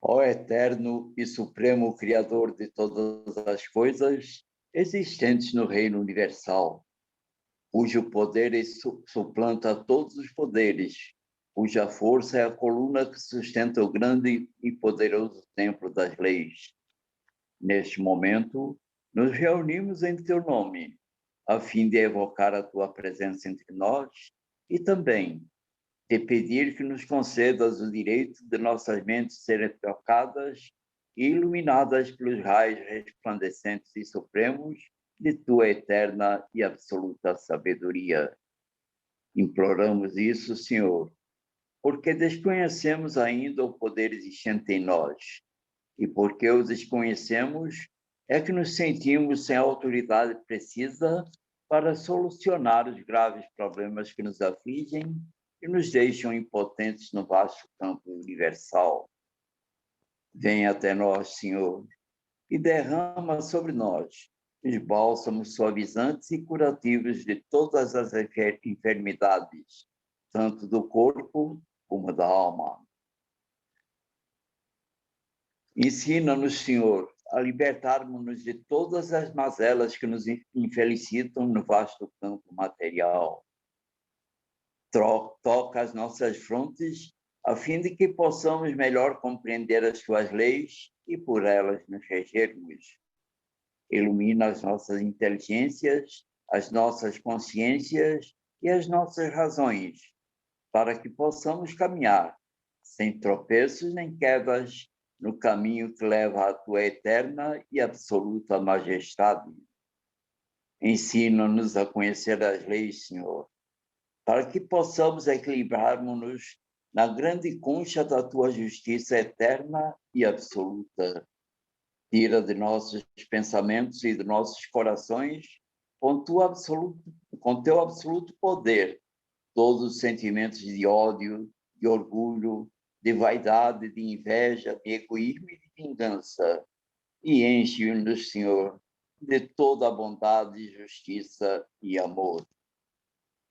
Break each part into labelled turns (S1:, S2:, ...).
S1: Ó Eterno e Supremo Criador de todas as coisas existentes no reino universal, cujo poder suplanta todos os poderes, cuja força é a coluna que sustenta o grande e poderoso templo das leis. Neste momento, nos reunimos em teu nome, a fim de evocar a tua presença entre nós e também de pedir que nos concedas o direito de nossas mentes serem tocadas e iluminadas pelos raios resplandecentes e supremos de tua eterna e absoluta sabedoria. Imploramos isso, Senhor, porque desconhecemos ainda o poder existente em nós, e porque o desconhecemos é que nos sentimos sem a autoridade precisa para solucionar os graves problemas que nos afligem e nos deixam impotentes no vasto campo universal. Venha até nós, Senhor, e derrama sobre nós os bálsamos suavizantes e curativos de todas as enfermidades, tanto do corpo como da alma. Ensina-nos, Senhor, a libertarmos-nos de todas as mazelas que nos infelicitam no vasto campo material. Toca as nossas frontes, a fim de que possamos melhor compreender as tuas leis e por elas nos regermos. Ilumina as nossas inteligências, as nossas consciências e as nossas razões, para que possamos caminhar, sem tropeços nem quedas, no caminho que leva à tua eterna e absoluta majestade. Ensina-nos a conhecer as leis, Senhor, para que possamos equilibrarmos-nos na grande concha da tua justiça eterna e absoluta. Tira de nossos pensamentos e de nossos corações, com teu absoluto poder, todos os sentimentos de ódio, de orgulho, de vaidade, de inveja, de egoísmo e de vingança, e enche-nos, Senhor, de toda a bondade, justiça e amor.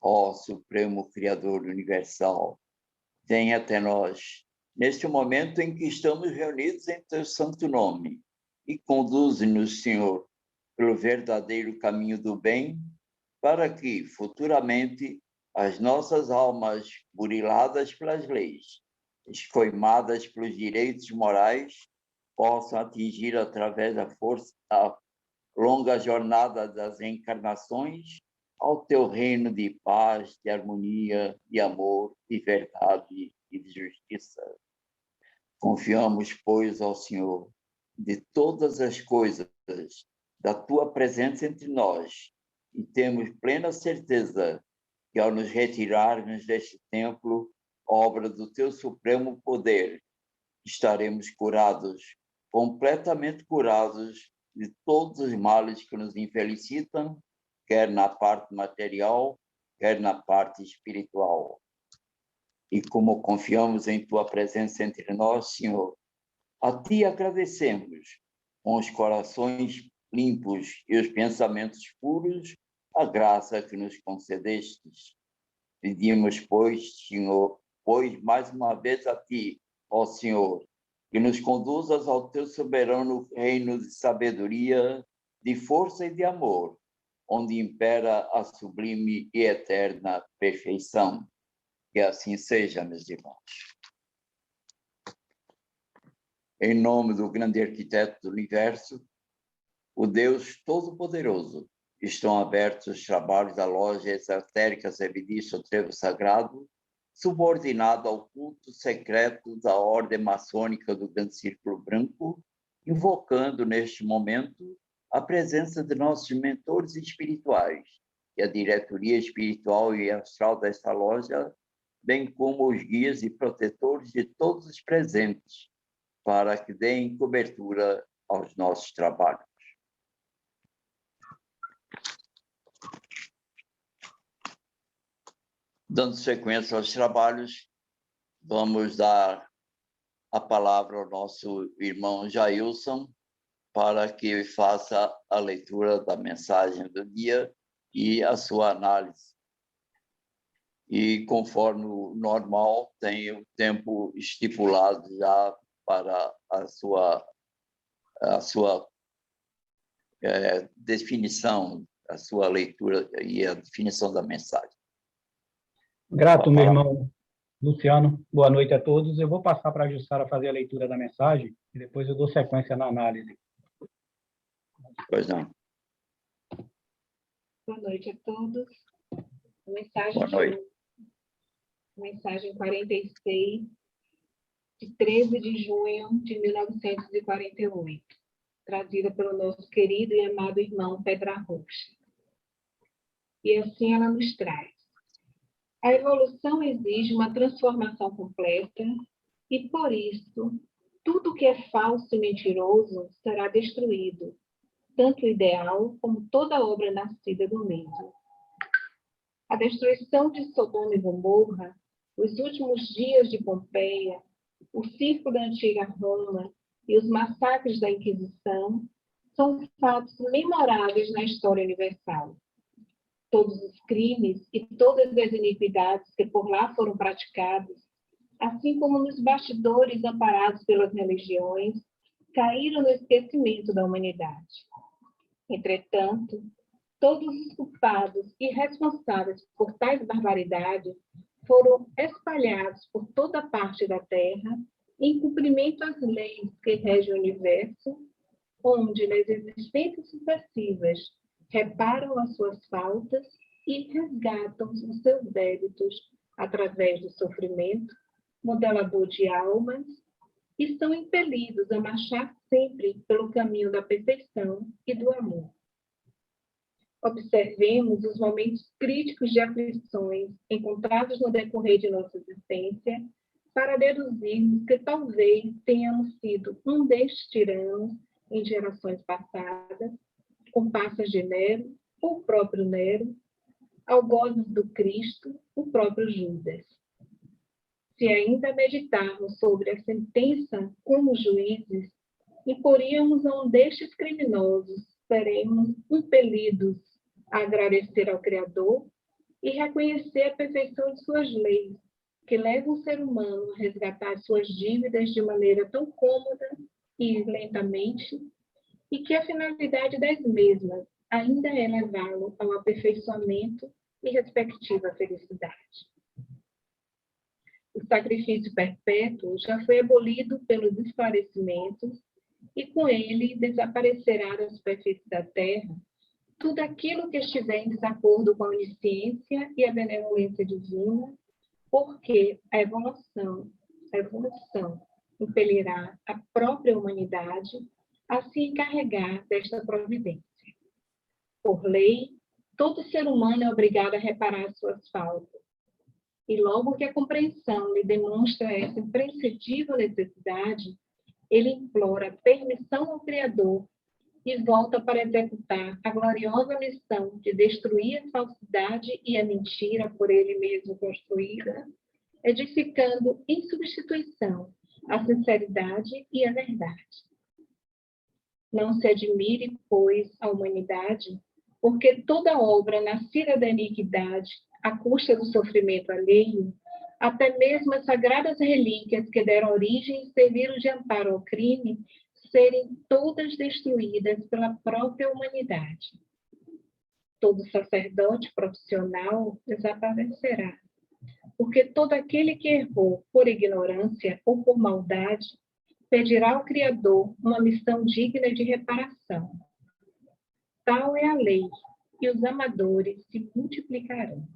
S1: Ó Supremo Criador universal, venha até nós, neste momento em que estamos reunidos em teu santo nome, e conduze-nos, Senhor, pelo verdadeiro caminho do bem, para que, futuramente, as nossas almas, buriladas pelas leis, escoimadas pelos direitos morais, possam atingir, através da força da longa jornada das encarnações, ao teu reino de paz, de harmonia, de amor, de verdade e de justiça. Confiamos, pois, ao Senhor, de todas as coisas, da tua presença entre nós, e temos plena certeza que, ao nos retirarmos deste templo, obra do teu supremo poder, estaremos curados, completamente curados de todos os males que nos infelicitam, quer na parte material, quer na parte espiritual. E como confiamos em tua presença entre nós, Senhor, a ti agradecemos, com os corações limpos e os pensamentos puros, a graça que nos concedestes. Pedimos, pois, mais uma vez a ti, ó Senhor, que nos conduzas ao teu soberano reino de sabedoria, de força e de amor, onde impera a sublime e eterna perfeição. Que assim seja, meus irmãos. Em nome do grande arquiteto do universo, o Deus Todo-Poderoso, estão abertos os trabalhos da loja esotérica Zebedista Trevo Sagrado, subordinado ao culto secreto da ordem maçônica do Grande Círculo Branco, invocando neste momento a presença de nossos mentores espirituais e a diretoria espiritual e astral desta loja, bem como os guias e protetores de todos os presentes, para que deem cobertura aos nossos trabalhos. Dando sequência aos trabalhos, vamos dar a palavra ao nosso irmão Jailson para que faça a leitura da mensagem do dia e a sua análise. E, conforme o normal, tem o tempo estipulado já para a sua definição, a sua leitura e a definição da mensagem.
S2: Grato, meu irmão Luciano. Boa noite a todos. Eu vou passar para a Jussara fazer a leitura da mensagem e depois eu dou sequência na análise.
S1: Pois não.
S3: Boa noite a todos.
S1: Boa noite.
S3: Mensagem 46, de 13 de junho de 1948, trazida pelo nosso querido e amado irmão Pedra Rocha. E assim ela nos traz. A evolução exige uma transformação completa e, por isso, tudo que é falso e mentiroso será destruído, tanto o ideal como toda obra nascida do mesmo. A destruição de Sodoma e Gomorra, os últimos dias de Pompeia, o circo da antiga Roma e os massacres da Inquisição são fatos memoráveis na história universal. Todos os crimes e todas as iniquidades que por lá foram praticados, assim como nos bastidores amparados pelas religiões, caíram no esquecimento da humanidade. Entretanto, todos os culpados e responsáveis por tais barbaridades foram espalhados por toda parte da Terra em cumprimento às leis que regem o universo, onde nas existências sucessivas reparam as suas faltas e resgatam os seus débitos através do sofrimento, modelador de almas, e são impelidos a marchar sempre pelo caminho da perfeição e do amor. Observemos os momentos críticos de aflições encontrados no decorrer de nossa existência para deduzirmos que talvez tenhamos sido um destes tiranos em gerações passadas, comparsas de Nero, ou o próprio Nero, algozes do Cristo, o próprio Judas. Se ainda meditarmos sobre a sentença como juízes, imporíamos a um destes criminosos, seremos impelidos a agradecer ao Criador e reconhecer a perfeição de suas leis, que levam o ser humano a resgatar suas dívidas de maneira tão cômoda e lentamente, e que a finalidade das mesmas ainda é levá-lo ao aperfeiçoamento e respectiva felicidade. O sacrifício perpétuo já foi abolido pelos esclarecimentos e com ele desaparecerá da superfície da Terra tudo aquilo que estiver em desacordo com a onisciência e a benevolência divina, porque a evolução impelirá a própria humanidade a se encarregar desta providência. Por lei, todo ser humano é obrigado a reparar suas faltas. E logo que a compreensão lhe demonstra essa imprescindível necessidade, ele implora permissão ao Criador e volta para executar a gloriosa missão de destruir a falsidade e a mentira por ele mesmo construída, edificando em substituição a sinceridade e a verdade. Não se admire, pois, a humanidade, porque toda obra nascida da iniquidade, à custa do sofrimento alheio, até mesmo as sagradas relíquias que deram origem e serviram de amparo ao crime, serem todas destruídas pela própria humanidade. Todo sacerdote profissional desaparecerá, porque todo aquele que errou por ignorância ou por maldade pedirá ao Criador uma missão digna de reparação. Tal é a lei, e os amadores se multiplicarão.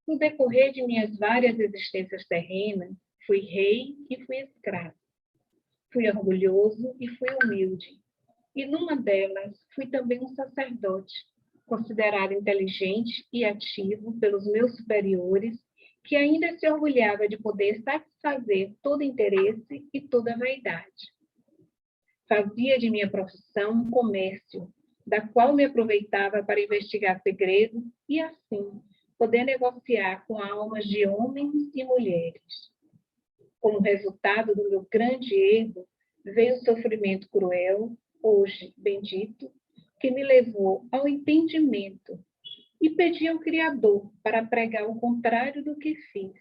S3: No decorrer de minhas várias existências terrenas, fui rei e fui escravo. Fui orgulhoso e fui humilde. E numa delas, fui também um sacerdote, considerado inteligente e ativo pelos meus superiores, que ainda se orgulhava de poder satisfazer todo interesse e toda vaidade. Fazia de minha profissão um comércio, da qual me aproveitava para investigar segredos e, assim, poder negociar com almas de homens e mulheres. Como resultado do meu grande erro, veio o sofrimento cruel, hoje bendito, que me levou ao entendimento e pedi ao Criador para pregar o contrário do que fiz,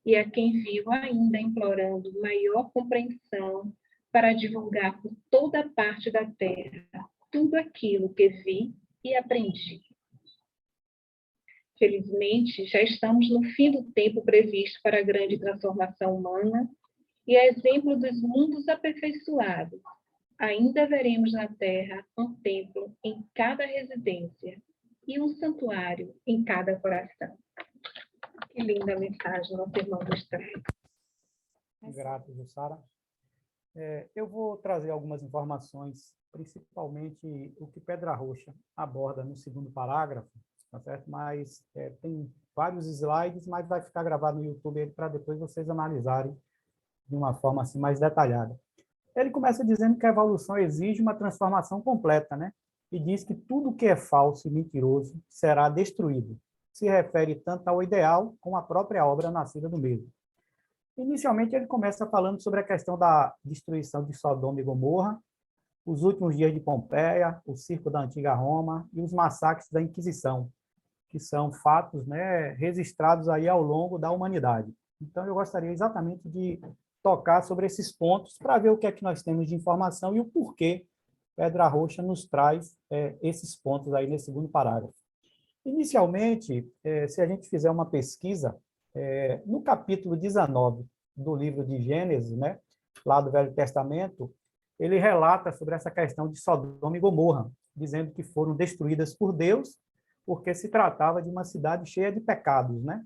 S3: e a quem vivo ainda implorando maior compreensão para divulgar por toda parte da terra tudo aquilo que vi e aprendi. Felizmente, já estamos no fim do tempo previsto para a grande transformação humana e, a exemplo dos mundos aperfeiçoados, ainda veremos na Terra um templo em cada residência e um santuário em cada coração. Que linda mensagem nosso irmão nos traz.
S2: Grato, Jussara. Eu vou trazer algumas informações, principalmente o que Pedra Roxa aborda no segundo parágrafo, tá certo? Mas tem vários slides, mas vai ficar gravado no YouTube para depois vocês analisarem de uma forma assim mais detalhada. Ele começa dizendo que a evolução exige uma transformação completa, né? E diz que tudo que é falso e mentiroso será destruído. Se refere tanto ao ideal como à própria obra nascida do mesmo. Inicialmente, ele começa falando sobre a questão da destruição de Sodoma e Gomorra, os últimos dias de Pompeia, o circo da antiga Roma e os massacres da Inquisição, que são fatos, né, registrados aí ao longo da humanidade. Então, eu gostaria exatamente de tocar sobre esses pontos para ver o que é que nós temos de informação e o porquê Pedra Roxa nos traz esses pontos aí nesse segundo parágrafo. Inicialmente, se a gente fizer uma pesquisa, no capítulo 19 do livro de Gênesis, né, lá do Velho Testamento, ele relata sobre essa questão de Sodoma e Gomorra, dizendo que foram destruídas por Deus porque se tratava de uma cidade cheia de pecados, né?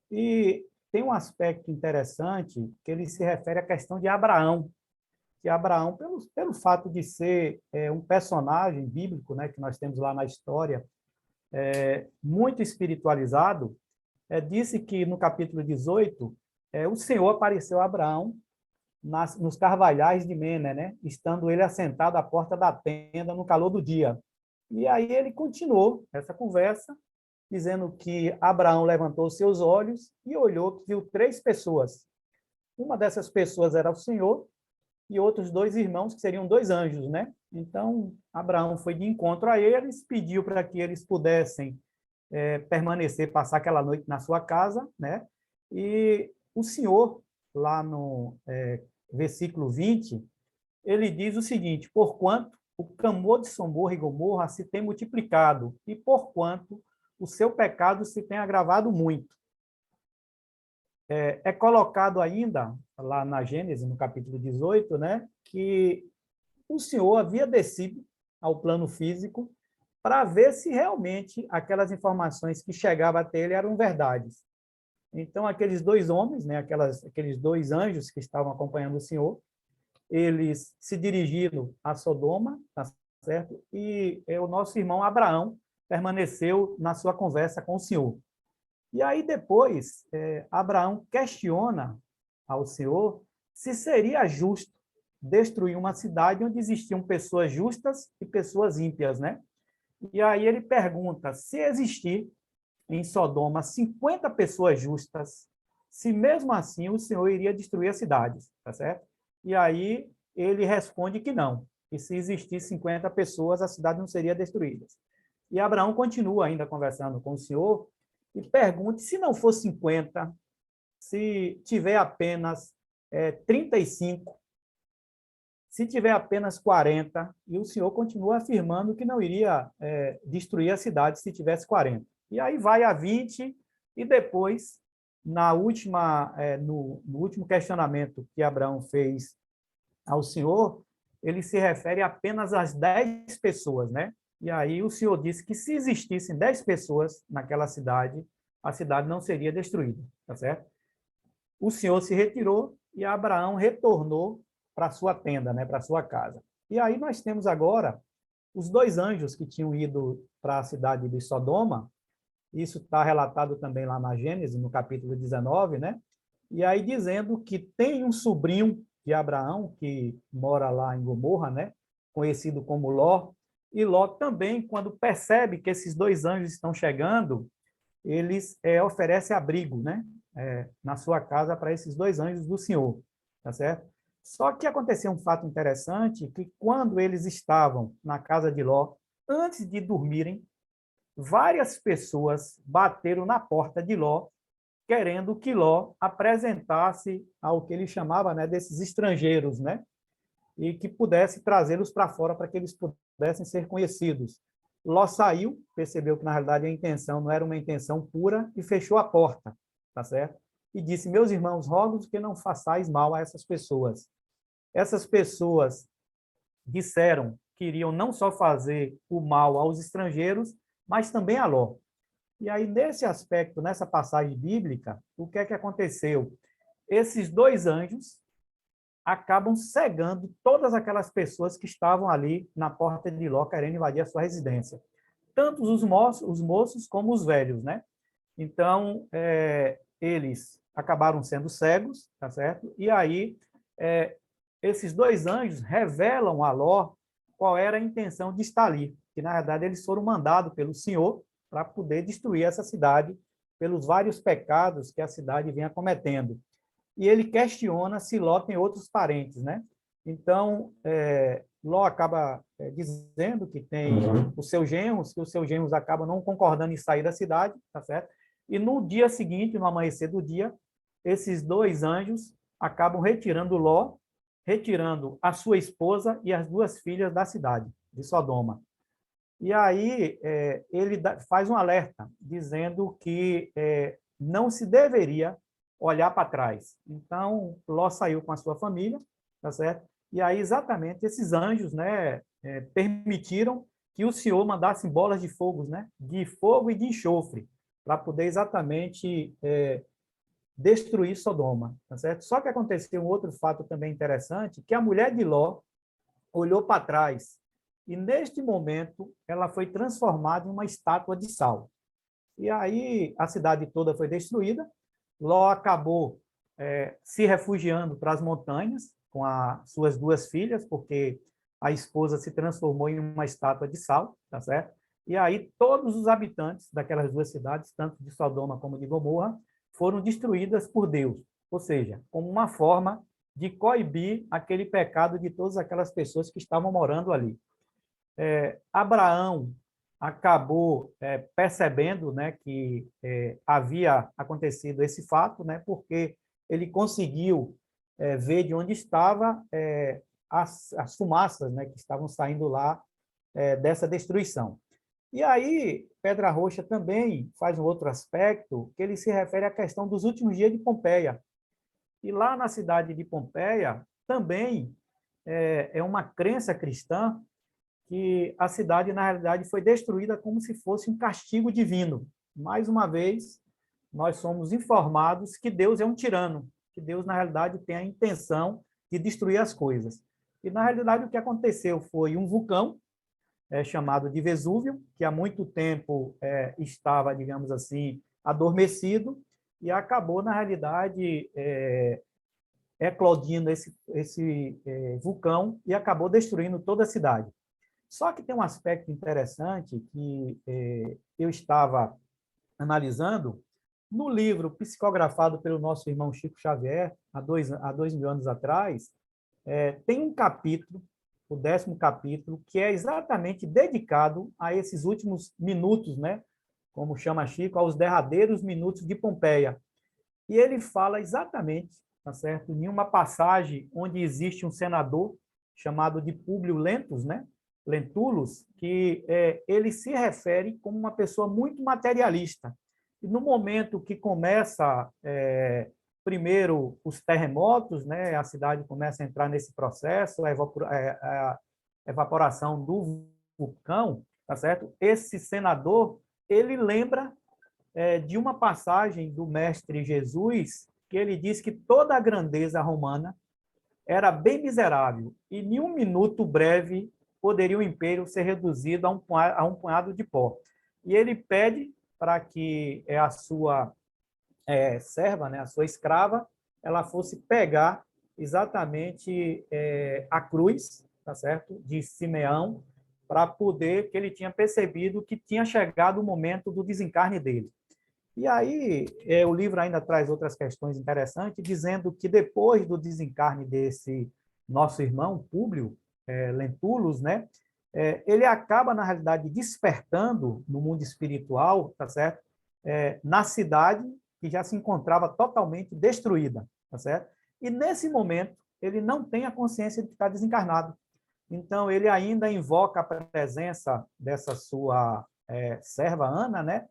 S2: E tem um aspecto interessante que ele se refere à questão de Abraão, que Abraão, pelo fato de ser um personagem bíblico, né, que nós temos lá na história, muito espiritualizado, disse que no capítulo 18, o Senhor apareceu a Abraão nos carvalhais de Mena, né, estando ele assentado à porta da tenda no calor do dia. E aí ele continuou essa conversa, dizendo que Abraão levantou seus olhos e olhou, viu 3 pessoas. Uma dessas pessoas era o Senhor e outros 2 irmãos, que seriam 2 anjos, né? Então, Abraão foi de encontro a eles, pediu para que eles pudessem permanecer, passar aquela noite na sua casa, né? E o Senhor, lá no versículo 20, ele diz o seguinte: porquanto o clamor de Sodoma e Gomorra se tem multiplicado, e porquanto o seu pecado se tem agravado muito. É colocado ainda, lá na Gênesis, no capítulo 18, né, que o Senhor havia descido ao plano físico para ver se realmente aquelas informações que chegavam até ele eram verdades. Então, aqueles 2 homens, né, aqueles 2 anjos que estavam acompanhando o Senhor, eles se dirigiram a Sodoma, tá certo? E o nosso irmão Abraão permaneceu na sua conversa com o Senhor. E aí depois, Abraão questiona ao Senhor se seria justo destruir uma cidade onde existiam pessoas justas e pessoas ímpias, né? E aí ele pergunta se existir em Sodoma 50 pessoas justas, se mesmo assim o Senhor iria destruir as cidades, tá certo? E aí ele responde que não, que se existir 50 pessoas, a cidade não seria destruída. E Abraão continua ainda conversando com o Senhor e pergunta se não for 50, se tiver apenas 35, se tiver apenas 40, e o Senhor continua afirmando que não iria destruir a cidade se tivesse 40. E aí vai a 20, e depois, no último questionamento que Abraão fez ao Senhor, ele se refere apenas às 10 pessoas, né? E aí o Senhor disse que se existissem 10 pessoas naquela cidade, a cidade não seria destruída, tá certo? O Senhor se retirou e Abraão retornou para sua tenda, né, para sua casa. E aí nós temos agora os 2 anjos que tinham ido para a cidade de Sodoma. Isso está relatado também lá na Gênesis, no capítulo 19, né? E aí dizendo que tem um sobrinho de Abraão que mora lá em Gomorra, né, conhecido como Ló. E Ló também, quando percebe que esses 2 anjos estão chegando, eles oferecem abrigo, né, na sua casa para esses 2 anjos do Senhor, tá certo? Só que aconteceu um fato interessante, que quando eles estavam na casa de Ló, antes de dormirem, várias pessoas bateram na porta de Ló querendo que Ló apresentasse ao que ele chamava, né, desses estrangeiros, né, e que pudesse trazê-los para fora para que eles pudessem ser conhecidos. Ló saiu, percebeu que, na realidade, a intenção não era uma intenção pura e fechou a porta, tá certo? E disse, meus irmãos, rogo que não façais mal a essas pessoas. Essas pessoas disseram que iriam não só fazer o mal aos estrangeiros, mas também a Ló. E aí, nesse aspecto, nessa passagem bíblica, o que é que aconteceu? Esses dois anjos acabam cegando todas aquelas pessoas que estavam ali na porta de Ló, querendo invadir a sua residência. Tanto os moços como os velhos, né? Então, eles acabaram sendo cegos, tá certo? E aí, esses dois anjos revelam a Ló qual era a intenção de estar ali, que, na verdade, eles foram mandados pelo Senhor para poder destruir essa cidade pelos vários pecados que a cidade vinha cometendo. E ele questiona se Ló tem outros parentes, né? Então, Ló acaba dizendo que tem os seus genros, que os seus genros acabam não concordando em sair da cidade, tá certo? E no dia seguinte, no amanhecer do dia, esses dois anjos acabam retirando Ló, retirando a sua esposa e as duas filhas da cidade, de Sodoma. E aí ele faz um alerta, dizendo que não se deveria olhar para trás. Então, Ló saiu com a sua família, tá certo? E aí, exatamente, esses anjos, né, permitiram que o Senhor mandasse bolas de fogo, né, de fogo e de enxofre, para poder exatamente destruir Sodoma, tá certo? Só que aconteceu um outro fato também interessante, que a mulher de Ló olhou para trás, e neste momento ela foi transformada em uma estátua de sal. E aí a cidade toda foi destruída, Ló acabou se refugiando para as montanhas com as suas duas filhas, porque a esposa se transformou em uma estátua de sal, tá certo? E aí todos os habitantes daquelas duas cidades, tanto de Sodoma como de Gomorra, foram destruídas por Deus, ou seja, como uma forma de coibir aquele pecado de todas aquelas pessoas que estavam morando ali. Abraão acabou percebendo, né, que havia acontecido esse fato, né, porque ele conseguiu ver de onde estava as fumaças, né, que estavam saindo lá dessa destruição. E aí, Pedra Roxa também faz um outro aspecto, que ele se refere à questão dos últimos dias de Pompeia. E lá na cidade de Pompeia, também é uma crença cristã que a cidade, na realidade, foi destruída como se fosse um castigo divino. Mais uma vez, nós somos informados que Deus é um tirano, que Deus, na realidade, tem a intenção de destruir as coisas. E, na realidade, o que aconteceu foi um vulcão, chamado de Vesúvio, que há muito tempo estava, digamos assim, adormecido, e acabou, na realidade, eclodindo esse vulcão e acabou destruindo toda a cidade. Só que tem um aspecto interessante que eu estava analisando no livro psicografado pelo nosso irmão Chico Xavier, há 2.000 anos atrás, tem um capítulo, o 10º capítulo, que é exatamente dedicado a esses últimos minutos, né? Como chama Chico, aos derradeiros minutos de Pompeia. E ele fala exatamente, tá certo? Em uma passagem onde existe um senador chamado de Públio Lentulus, que ele se refere como uma pessoa muito materialista. E no momento que começa, primeiro, os terremotos, né, a cidade começa a entrar nesse processo, a evaporação do vulcão, tá certo? Esse senador, ele lembra de uma passagem do Mestre Jesus, que ele diz que toda a grandeza romana era bem miserável, e em um minuto breve poderia o império ser reduzido a um punhado de pó. E ele pede para que a sua serva, né, a sua escrava, ela fosse pegar exatamente a cruz, tá certo, de Simeão, para poder, que ele tinha percebido que tinha chegado o momento do desencarne dele. E aí, o livro ainda traz outras questões interessantes, dizendo que depois do desencarne desse nosso irmão, Públio Lentulus, né, ele acaba, na realidade, despertando no mundo espiritual, tá certo? Na cidade que já se encontrava totalmente destruída, tá certo? E nesse momento, ele não tem a consciência de que está desencarnado. Então, ele ainda invoca a presença dessa sua serva Ana, né?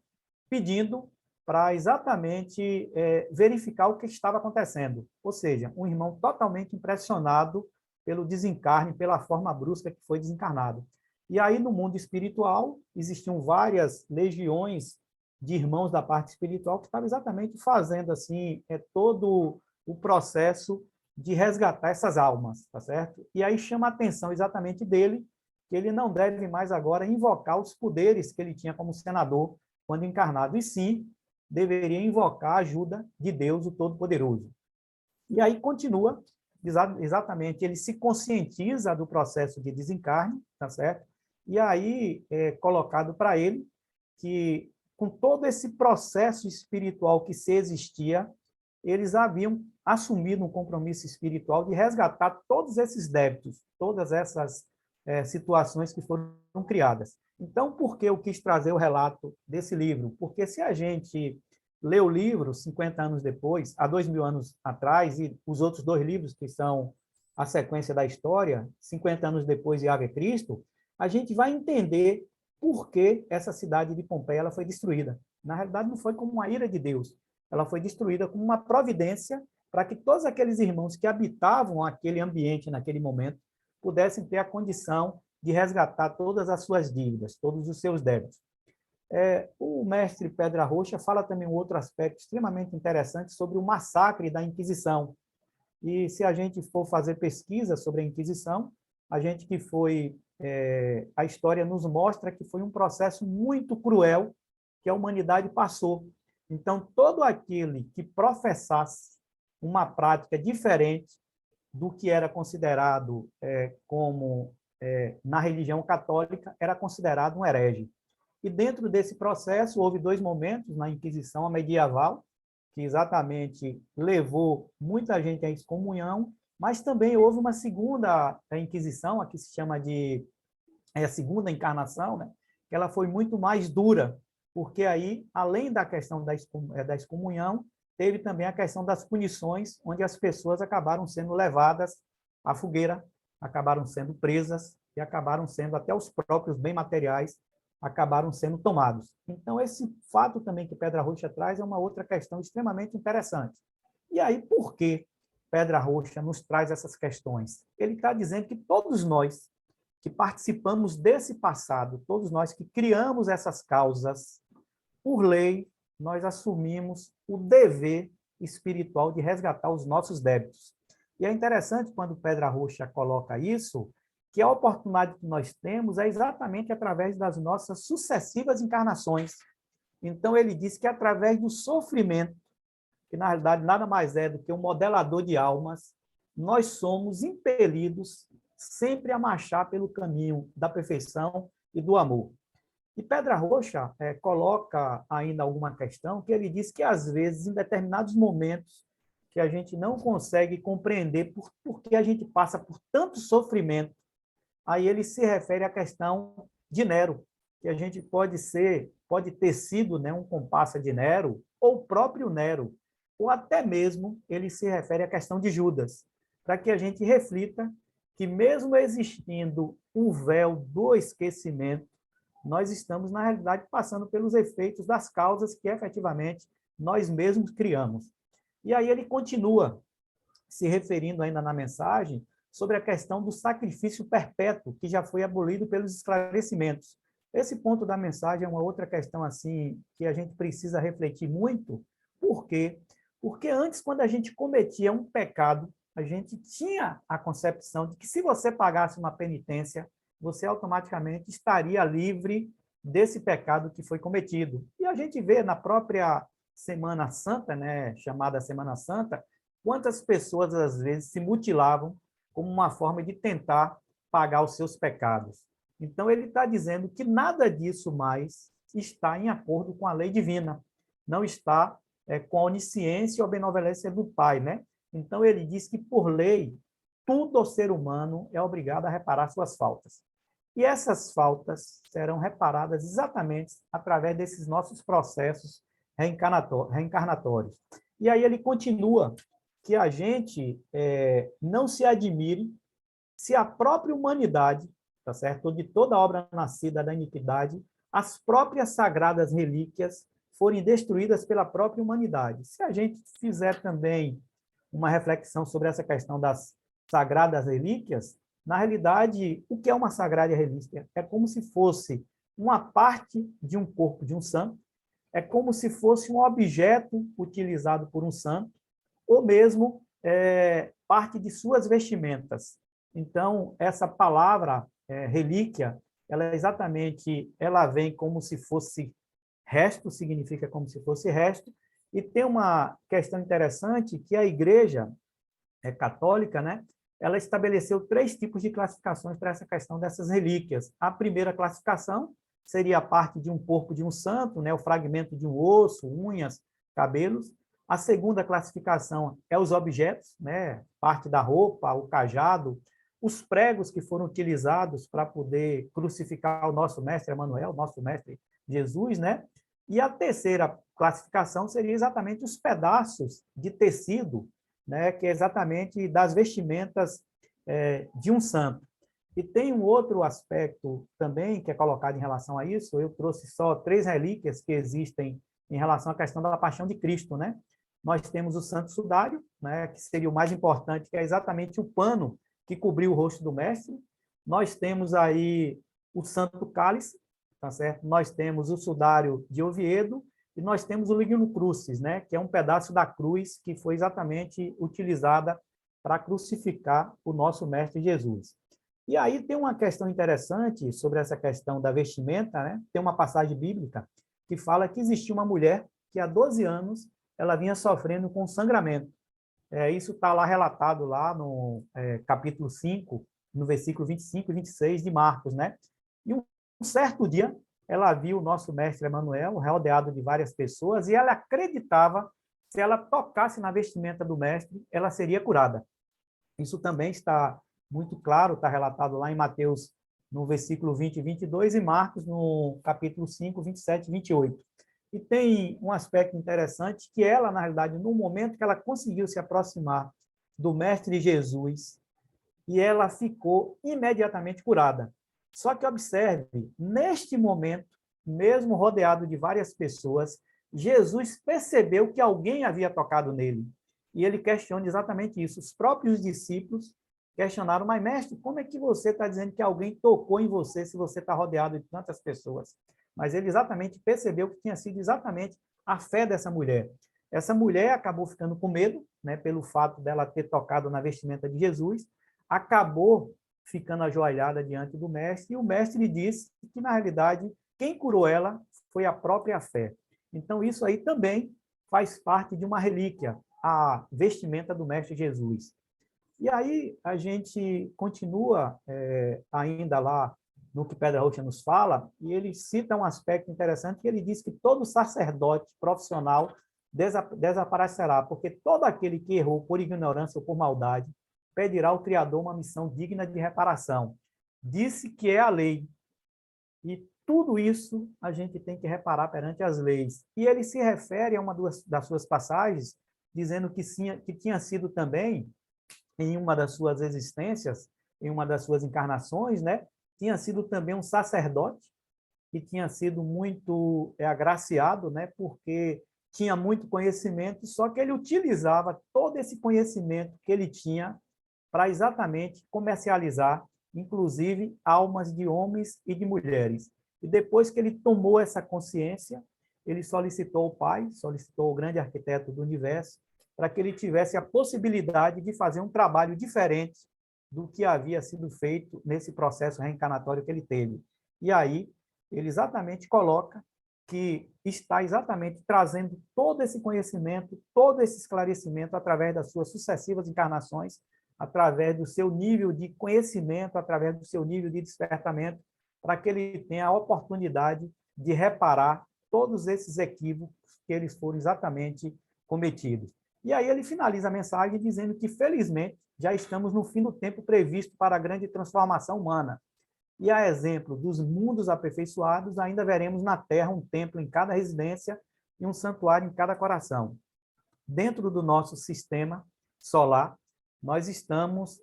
S2: Pedindo para exatamente verificar o que estava acontecendo. Ou seja, um irmão totalmente impressionado pelo desencarne, pela forma brusca que foi desencarnado. E aí, no mundo espiritual, existiam várias legiões de irmãos da parte espiritual que estavam exatamente fazendo assim todo o processo de resgatar essas almas, tá certo? E aí chama a atenção exatamente dele, que ele não deve mais agora invocar os poderes que ele tinha como senador quando encarnado, e sim deveria invocar a ajuda de Deus, o Todo-Poderoso. E aí continua, exatamente, ele se conscientiza do processo de desencarne, tá certo? E aí é colocado para ele que, com todo esse processo espiritual que se existia, eles haviam assumido um compromisso espiritual de resgatar todos esses débitos, todas essas situações que foram criadas. Então, por que eu quis trazer o relato desse livro? Porque se a gente lê o livro 50 anos depois, há 2000 anos atrás, e os outros 2 livros que são a sequência da história, 50 anos depois e Ave Cristo, a gente vai entender por que essa cidade de Pompeia ela foi destruída. Na realidade, não foi como uma ira de Deus, ela foi destruída como uma providência para que todos aqueles irmãos que habitavam aquele ambiente naquele momento pudessem ter a condição de resgatar todas as suas dívidas, todos os seus débitos. O mestre Pedra Rocha fala também um outro aspecto extremamente interessante sobre o massacre da Inquisição. E se a gente for fazer pesquisa sobre a Inquisição, a gente que foi... a história nos mostra que foi um processo muito cruel que a humanidade passou. Então, todo aquele que professasse uma prática diferente do que era considerado na religião católica, era considerado um herege. E dentro desse processo, houve 2 momentos na Inquisição medieval, que exatamente levou muita gente à excomunhão, mas também houve uma segunda Inquisição, a que se chama de a segunda encarnação, né? Que ela foi muito mais dura, porque aí, além da questão da excomunhão, teve também a questão das punições, onde as pessoas acabaram sendo levadas à fogueira, acabaram sendo presas e acabaram sendo até os próprios bens materiais acabaram sendo tomados. Então, esse fato também que Pedra Rocha traz é uma outra questão extremamente interessante. E aí, por que Pedra Rocha nos traz essas questões? Ele está dizendo que todos nós que participamos desse passado, todos nós que criamos essas causas, por lei, nós assumimos o dever espiritual de resgatar os nossos débitos. E é interessante quando Pedra Rocha coloca isso, que a oportunidade que nós temos é exatamente através das nossas sucessivas encarnações. Então, ele diz que através do sofrimento, que na realidade nada mais é do que um modelador de almas, nós somos impelidos sempre a marchar pelo caminho da perfeição e do amor. E Pedra Rocha coloca ainda alguma questão que ele diz que, às vezes, em determinados momentos, que a gente não consegue compreender por que a gente passa por tanto sofrimento, aí ele se refere à questão de Nero, que a gente pode ter sido, né, um comparsa de Nero, ou o próprio Nero, ou até mesmo ele se refere à questão de Judas, para que a gente reflita que, mesmo existindo um véu do esquecimento, nós estamos, na realidade, passando pelos efeitos das causas que, efetivamente, nós mesmos criamos. E aí ele continua se referindo ainda na mensagem sobre a questão do sacrifício perpétuo, que já foi abolido pelos esclarecimentos. Esse ponto da mensagem é uma outra questão assim que a gente precisa refletir muito. Por quê? Porque antes, quando a gente cometia um pecado, a gente tinha a concepção de que, se você pagasse uma penitência, você automaticamente estaria livre desse pecado que foi cometido. E a gente vê na própria Semana Santa, né, chamada Semana Santa, quantas pessoas, às vezes, se mutilavam como uma forma de tentar pagar os seus pecados. Então, ele está dizendo que nada disso mais está em acordo com a lei divina, não está com a onisciência ou benevolência do Pai, né? Então, ele diz que, por lei, todo o ser humano é obrigado a reparar suas faltas. E essas faltas serão reparadas exatamente através desses nossos processos reencarnatórios. E aí ele continua que a gente não se admire se a própria humanidade, tá certo? De toda obra nascida da iniquidade, as próprias sagradas relíquias forem destruídas pela própria humanidade. Se a gente fizer também uma reflexão sobre essa questão das sagradas relíquias, na realidade, o que é uma sagrada relíquia? É como se fosse uma parte de um corpo de um santo, é como se fosse um objeto utilizado por um santo, ou mesmo parte de suas vestimentas. Então, essa palavra relíquia, ela vem como se fosse resto, significa como se fosse resto, e tem uma questão interessante que a Igreja católica, né, ela estabeleceu 3 tipos de classificações para essa questão dessas relíquias. A primeira classificação seria a parte de um corpo de um santo, né, o fragmento de um osso, unhas, cabelos. A segunda classificação é os objetos, né, parte da roupa, o cajado, os pregos que foram utilizados para poder crucificar o nosso mestre Emanuel, nosso mestre Jesus, né? E a terceira classificação seria exatamente os pedaços de tecido, né, que é exatamente das vestimentas de um santo. E tem um outro aspecto também que é colocado em relação a isso, eu trouxe só 3 relíquias que existem em relação à questão da paixão de Cristo, né? Nós temos o Santo Sudário, né, que seria o mais importante, que é exatamente o pano que cobriu o rosto do mestre. Nós temos aí o Santo Cálice, tá certo? Nós temos o Sudário de Oviedo e nós temos o Lignum Crucis, né, que é um pedaço da cruz que foi exatamente utilizada para crucificar o nosso mestre Jesus. E aí tem uma questão interessante sobre essa questão da vestimenta, né? Tem uma passagem bíblica que fala que existia uma mulher que há 12 anos ela vinha sofrendo com sangramento. Isso está lá relatado lá no capítulo 5, no versículo 25 e 26 de Marcos, né? E um certo dia, ela viu o nosso mestre Emanuel rodeado de várias pessoas e ela acreditava que se ela tocasse na vestimenta do mestre, ela seria curada. Isso também está muito claro, está relatado lá em Mateus, no versículo 20 e 22, e Marcos, no capítulo 5, 27 e 28. E tem um aspecto interessante que ela, na realidade, no momento que ela conseguiu se aproximar do mestre Jesus, e ela ficou imediatamente curada. Só que observe, neste momento, mesmo rodeado de várias pessoas, Jesus percebeu que alguém havia tocado nele. E ele questiona exatamente isso. Os próprios discípulos questionaram, mas mestre, como é que você está dizendo que alguém tocou em você se você está rodeado de tantas pessoas? Mas ele exatamente percebeu que tinha sido exatamente a fé dessa mulher. Essa mulher acabou ficando com medo, né, pelo fato dela ter tocado na vestimenta de Jesus, acabou ficando ajoelhada diante do mestre, e o mestre lhe disse que, na realidade, quem curou ela foi a própria fé. Então, isso aí também faz parte de uma relíquia, a vestimenta do mestre Jesus. E aí a gente continua ainda lá no que Pedra Rocha nos fala, e ele cita um aspecto interessante, que ele diz que todo sacerdote profissional desaparecerá, porque todo aquele que errou por ignorância ou por maldade pedirá ao Criador uma missão digna de reparação. Disse que é a lei, e tudo isso a gente tem que reparar perante as leis. E ele se refere a uma das suas passagens, dizendo que tinha sido também, em uma das suas existências, em uma das suas encarnações, né, tinha sido também um sacerdote, que tinha sido muito agraciado, né, porque tinha muito conhecimento, só que ele utilizava todo esse conhecimento que ele tinha para exatamente comercializar, inclusive, almas de homens e de mulheres. E depois que ele tomou essa consciência, ele solicitou ao Pai, solicitou ao grande arquiteto do universo, para que ele tivesse a possibilidade de fazer um trabalho diferente do que havia sido feito nesse processo reencarnatório que ele teve. E aí, ele exatamente coloca que está exatamente trazendo todo esse conhecimento, todo esse esclarecimento através das suas sucessivas encarnações, através do seu nível de conhecimento, através do seu nível de despertamento, para que ele tenha a oportunidade de reparar todos esses equívocos que eles foram exatamente cometidos. E aí ele finaliza a mensagem dizendo que, felizmente, já estamos no fim do tempo previsto para a grande transformação humana. E a exemplo dos mundos aperfeiçoados, ainda veremos na Terra um templo em cada residência, e um santuário em cada coração. Dentro do nosso sistema solar, nós estamos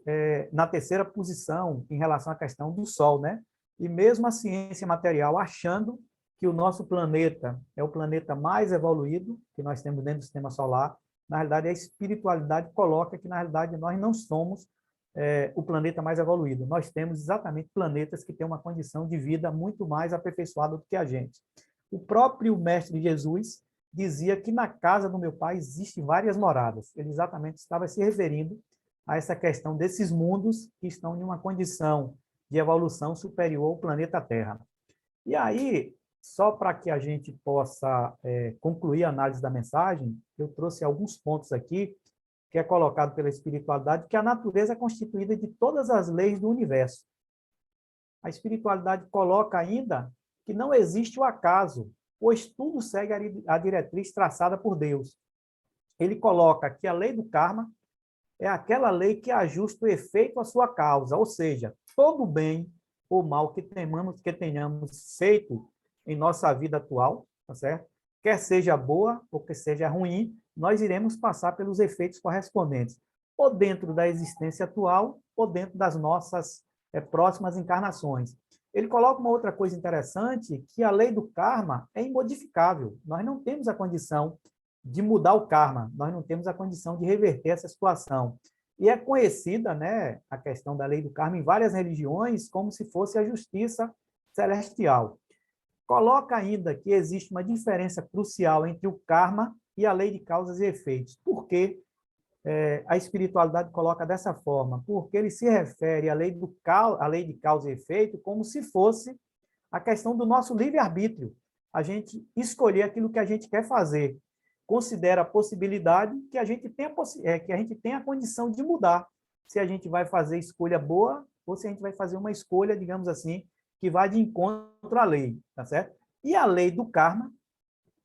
S2: na terceira posição em relação à questão do Sol, né? E mesmo a ciência material achando que o nosso planeta é o planeta mais evoluído que nós temos dentro do sistema solar, na realidade a espiritualidade coloca que, na realidade, nós não somos o planeta mais evoluído. Nós temos exatamente planetas que têm uma condição de vida muito mais aperfeiçoada do que a gente. O próprio Mestre Jesus dizia que na casa do meu pai existem várias moradas. Ele exatamente estava se referindo a essa questão desses mundos que estão em uma condição de evolução superior ao planeta Terra. E aí, só para que a gente possa concluir a análise da mensagem, eu trouxe alguns pontos aqui, que é colocado pela espiritualidade, que a natureza é constituída de todas as leis do universo. A espiritualidade coloca ainda que não existe o acaso, pois tudo segue a diretriz traçada por Deus. Ele coloca que a lei do karma é aquela lei que ajusta o efeito à sua causa, ou seja, todo bem ou mal que tenhamos feito em nossa vida atual, tá certo? Quer seja boa ou que seja ruim, nós iremos passar pelos efeitos correspondentes, ou dentro da existência atual, ou dentro das nossas próximas encarnações. Ele coloca uma outra coisa interessante, que a lei do karma é imodificável. Nós não temos a condição de mudar o karma, nós não temos a condição de reverter essa situação. E é conhecida, né, a questão da lei do karma em várias religiões como se fosse a justiça celestial. Coloca ainda que existe uma diferença crucial entre o karma e a lei de causas e efeitos. Por que a espiritualidade coloca dessa forma? Porque ele se refere à lei de causa e efeito como se fosse a questão do nosso livre-arbítrio. A gente escolher aquilo que a gente quer fazer. Considera a possibilidade que a gente tenha a condição de mudar. Se a gente vai fazer escolha boa ou se a gente vai fazer uma escolha, digamos assim, que vai de encontro à lei, tá certo? E a lei do karma,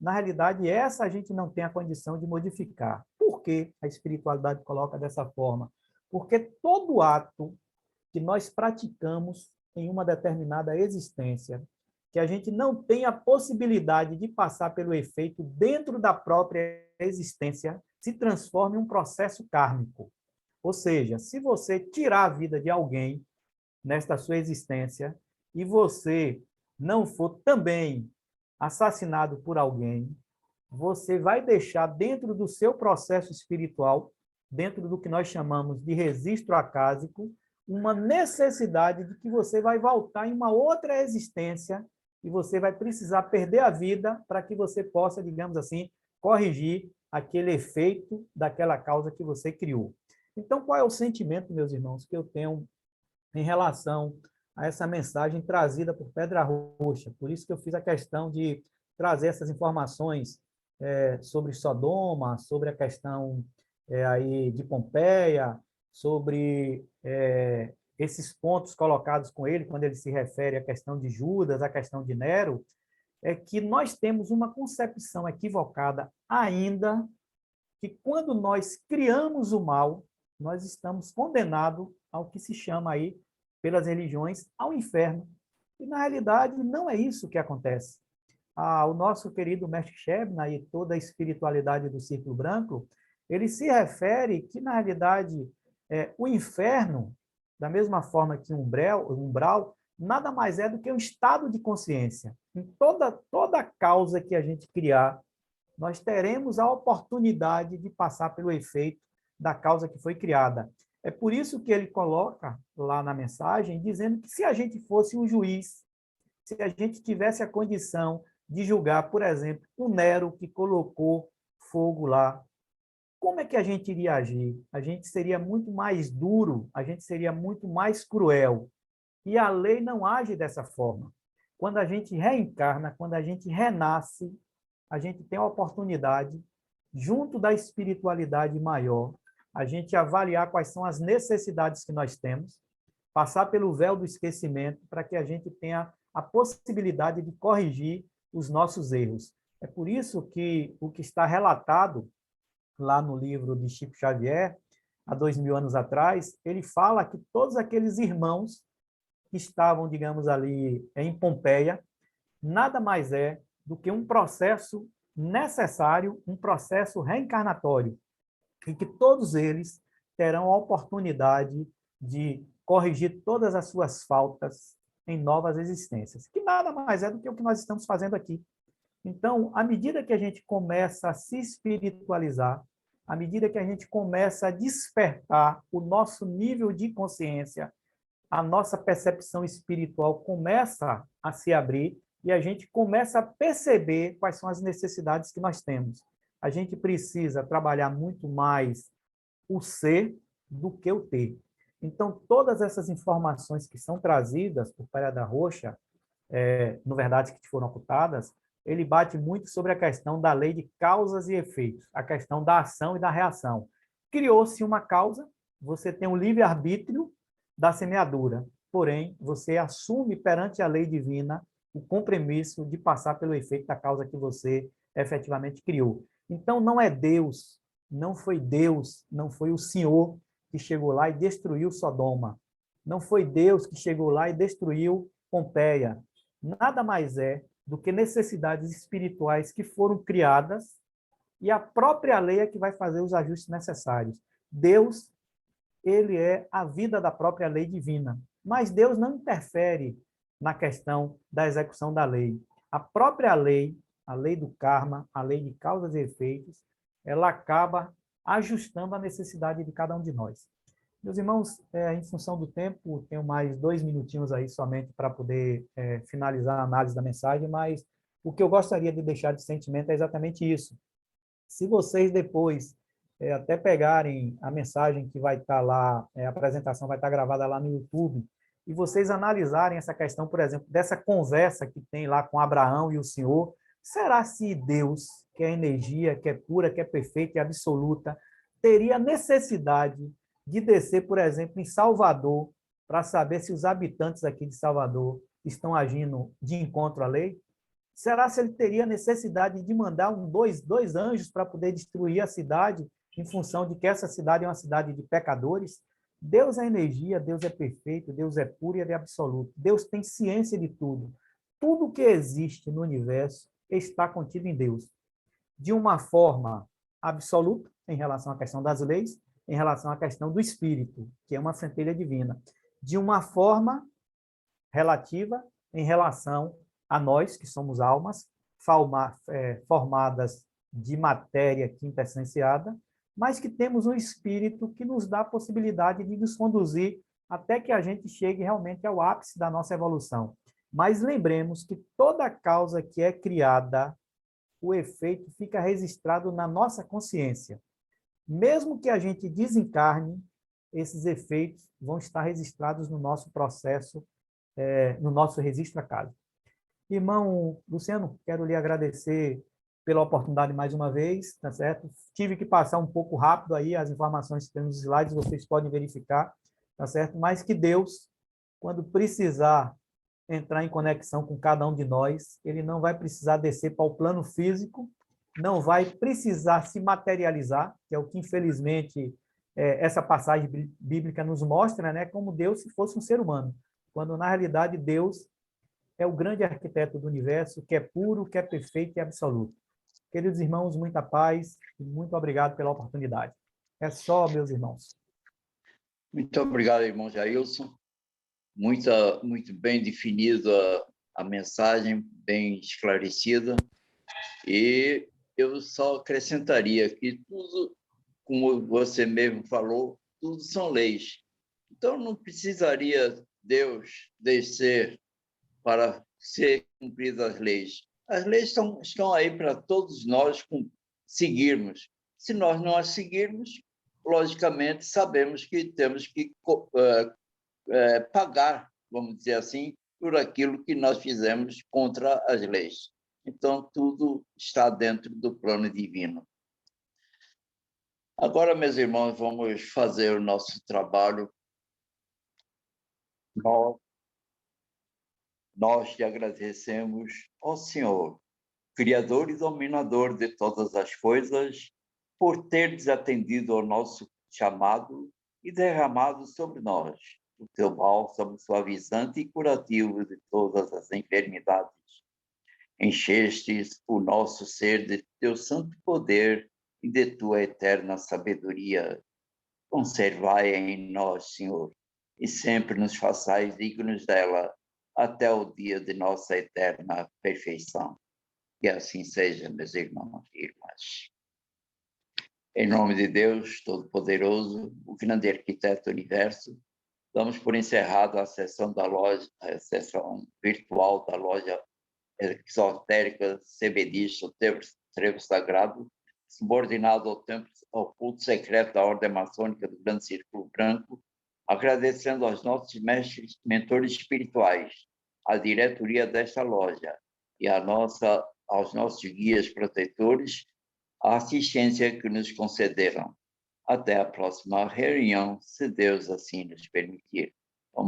S2: na realidade, essa a gente não tem a condição de modificar. Por que a espiritualidade coloca dessa forma? Porque todo ato que nós praticamos em uma determinada existência, que a gente não tem a possibilidade de passar pelo efeito dentro da própria existência, se transforma em um processo kármico. Ou seja, se você tirar a vida de alguém nesta sua existência e você não for também assassinado por alguém, você vai deixar dentro do seu processo espiritual, dentro do que nós chamamos de registro acásico, uma necessidade de que você vai voltar em uma outra existência e você vai precisar perder a vida para que você possa, digamos assim, corrigir aquele efeito daquela causa que você criou. Então, qual é o sentimento, meus irmãos, que eu tenho em relação a essa mensagem trazida por Pedra Roxa? Por isso que eu fiz a questão de trazer essas informações sobre Sodoma, sobre a questão aí de Pompeia, sobre esses pontos colocados com ele, quando ele se refere à questão de Judas, à questão de Nero, é que nós temos uma concepção equivocada ainda, que quando nós criamos o mal, nós estamos condenados ao que se chama aí, pelas religiões, ao inferno. E, na realidade, não é isso que acontece. O nosso querido Mestre Shebna e toda a espiritualidade do Círculo Branco, ele se refere que, na realidade, o inferno, da mesma forma que o umbral, nada mais é do que um estado de consciência. Em toda causa que a gente criar, nós teremos a oportunidade de passar pelo efeito da causa que foi criada. É por isso que ele coloca lá na mensagem, dizendo que se a gente fosse um juiz, se a gente tivesse a condição de julgar, por exemplo, o Nero que colocou fogo lá, como é que a gente iria agir? A gente seria muito mais duro, a gente seria muito mais cruel. E a lei não age dessa forma. Quando a gente reencarna, quando a gente renasce, a gente tem a oportunidade, junto da espiritualidade maior, a gente avaliar quais são as necessidades que nós temos, passar pelo véu do esquecimento para que a gente tenha a possibilidade de corrigir os nossos erros. É por isso que o que está relatado lá no livro de Chico Xavier, há 2000 anos atrás, ele fala que todos aqueles irmãos que estavam, digamos ali, em Pompeia, nada mais é do que um processo necessário um processo reencarnatório, em que todos eles terão a oportunidade de corrigir todas as suas faltas em novas existências, que nada mais é do que o que nós estamos fazendo aqui. Então, à medida que a gente começa a se espiritualizar, à medida que a gente começa a despertar o nosso nível de consciência, a nossa percepção espiritual começa a se abrir e a gente começa a perceber quais são as necessidades que nós temos. A gente precisa trabalhar muito mais o ser do que o ter. Então, todas essas informações que são trazidas por Pedra Roxa, na verdade, que foram ocultadas, ele bate muito sobre a questão da lei de causas e efeitos, a questão da ação e da reação. Criou-se uma causa, você tem um livre-arbítrio da semeadura, porém, você assume perante a lei divina o compromisso de passar pelo efeito da causa que você efetivamente criou. Então, não é Deus, não foi o Senhor que chegou lá e destruiu Sodoma. Não foi Deus que chegou lá e destruiu Pompeia. Nada mais é do que necessidades espirituais que foram criadas e a própria lei é que vai fazer os ajustes necessários. Deus, ele é a vida da própria lei divina, mas Deus não interfere na questão da execução da lei. A própria lei, a lei do karma, a lei de causas e efeitos, ela acaba ajustando a necessidade de cada um de nós. Meus irmãos, em função do tempo, tenho mais 2 minutinhos aí somente para poder finalizar a análise da mensagem, mas o que eu gostaria de deixar de sentimento é exatamente isso. Se vocês depois até pegarem a mensagem que vai estar lá, a apresentação vai estar gravada lá no YouTube, e vocês analisarem essa questão, por exemplo, dessa conversa que tem lá com Abraão e o Senhor, será se Deus, que é energia, que é pura, que é perfeita e absoluta, teria necessidade de descer, por exemplo, em Salvador, para saber se os habitantes aqui de Salvador estão agindo de encontro à lei? Será se ele teria necessidade de mandar dois anjos para poder destruir a cidade, em função de que essa cidade é uma cidade de pecadores? Deus é energia, Deus é perfeito, Deus é puro e é absoluto. Deus tem ciência de tudo. Tudo que existe no universo está contido em Deus. De uma forma absoluta, em relação à questão das leis, em relação à questão do espírito, que é uma centelha divina. De uma forma relativa, em relação a nós, que somos almas, formadas de matéria quintessenciada, mas que temos um espírito que nos dá a possibilidade de nos conduzir até que a gente chegue realmente ao ápice da nossa evolução. Mas lembremos que toda causa que é criada, o efeito fica registrado na nossa consciência. Mesmo que a gente desencarne, esses efeitos vão estar registrados no nosso processo, no nosso registro acásico. Irmão Luciano, quero lhe agradecer pela oportunidade mais uma vez, tá certo? Tive que passar um pouco rápido aí as informações que tem nos slides, vocês podem verificar, tá certo? Mas que Deus, quando precisar entrar em conexão com cada um de nós, ele não vai precisar descer para o plano físico, não vai precisar se materializar, que é o que, infelizmente, essa passagem bíblica nos mostra, né? Como Deus se fosse um ser humano, quando, na realidade, Deus é o grande arquiteto do universo, que é puro, que é perfeito e absoluto. Queridos irmãos, muita paz e muito obrigado pela oportunidade. É só, meus irmãos.
S1: Muito obrigado, irmão Jailson. Muito bem definida a mensagem, bem esclarecida. E eu só acrescentaria que tudo, como você mesmo falou, tudo são leis. Então, não precisaria Deus descer para ser cumpridas as leis. As leis estão aí para todos nós seguirmos. Se nós não as seguirmos, logicamente, sabemos que temos que pagar, vamos dizer assim, por aquilo que nós fizemos contra as leis. Então, tudo está dentro do plano divino. Agora, meus irmãos, vamos fazer o nosso trabalho. Nós te agradecemos, ó Senhor, Criador e Dominador de todas as coisas, por teres atendido ao nosso chamado e derramado sobre nós o teu bálsamo suavizante e curativo de todas as enfermidades. Enchestes o nosso ser de teu santo poder e de tua eterna sabedoria. Conservai em nós, Senhor, e sempre nos façais dignos dela, até o dia de nossa eterna perfeição. Que assim seja, meus irmãos e irmãs. Em nome de Deus Todo-Poderoso, o grande arquiteto do universo, damos por encerrada a sessão virtual da loja exotérica Sebedista, o Trevo Sagrado, subordinado ao culto secreto da Ordem Maçônica do Grande Círculo Branco, agradecendo aos nossos mestres, mentores espirituais, à diretoria desta loja e aos nossos guias protetores, a assistência que nos concederam. Até a próxima reunião, se Deus assim nos permitir.